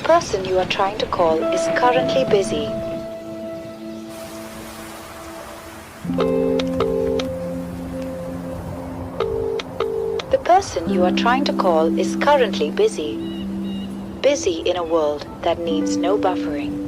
person you are trying to call is currently busy. The person you are trying to call is currently busy. Busy in a world that needs no buffering.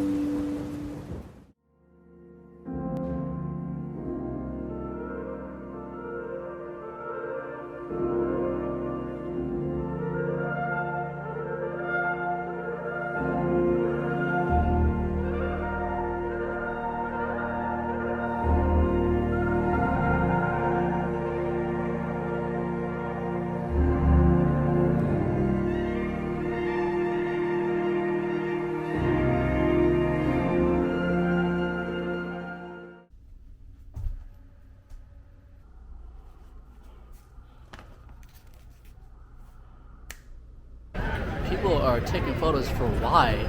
People are taking photos for why?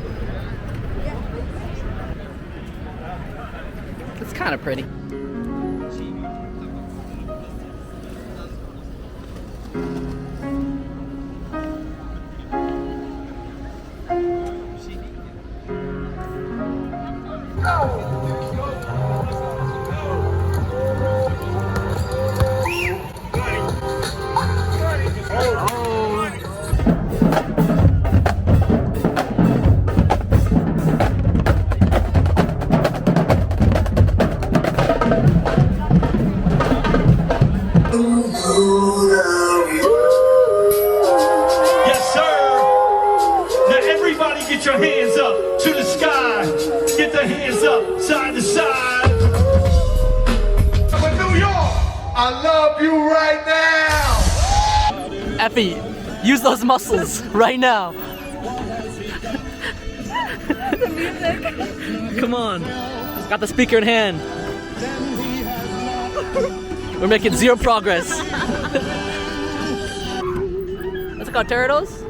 It's kind of pretty. Get your hands up to the sky. Get the hands up side to side. I'm in New York. I love you right now. Effie, use those muscles right now. The music. Come on. Got the speaker in hand. We're making zero progress. Let's go, turtles.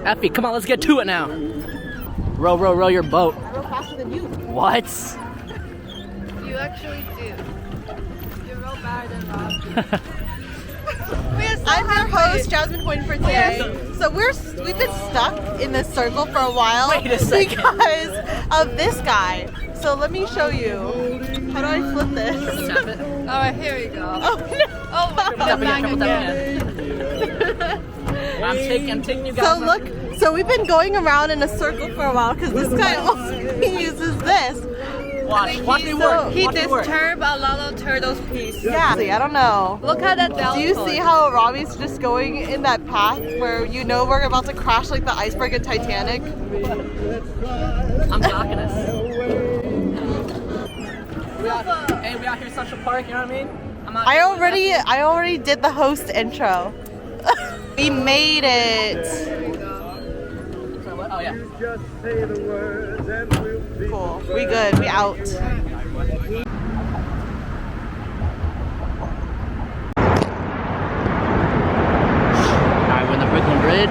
Effie, come on, let's get to it now. Row, row, row your boat. I row faster than you. What? You actually do. You row better than Robby. I'm your host, Jasmine Point for today. So we've been stuck in this circle for a while. Wait a second. Because of this guy. So let me show you. How do I flip this? Tap it. Alright, here we go. Oh no! Oh my Tap god! again. I'm taking you guys. So look, so we've been going around in a circle for a while because this guy also uses this. Watch me work. He Watch me work. disturbed a lot of turtles' peace. Yeah, I don't know. Look at that down. Do you see how Robby's just going in that path where you know we're about to crash like the iceberg in Titanic? I'm blocking us. Hey, we out here in Central Park, you know what I mean? I already did the host intro. We made it. Oh yeah. Cool. We good. We out. Alright, we're in the Brooklyn Bridge.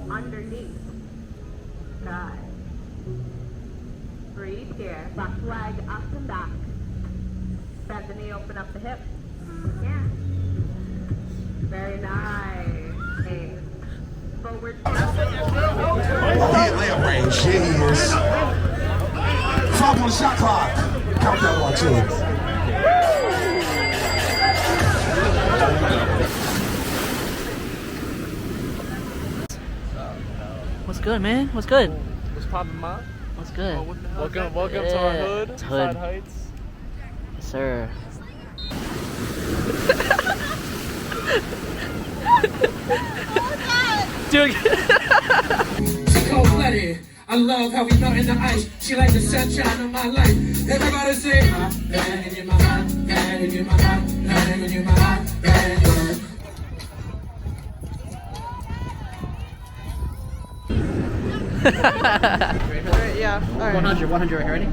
Underneath. Good. Breathe here. Back leg up and back. Bend the knee, open up the hip. Yeah. Very nice. Hey. Forward. Layup range. Jeez. 5 on the shot clock. Countdown on 2. What's good, man? What's good? What's poppin', ma? What's good? Welcome to our hood, It's Side hood. Heights. Yes, sir. Dude. Cold-blooded. I love how we melt in the ice. She like the sunshine of my life. Everybody say, hot bag in my hot bag in my hot bag in my hot bag. Yeah. All right. 100, 100, ready?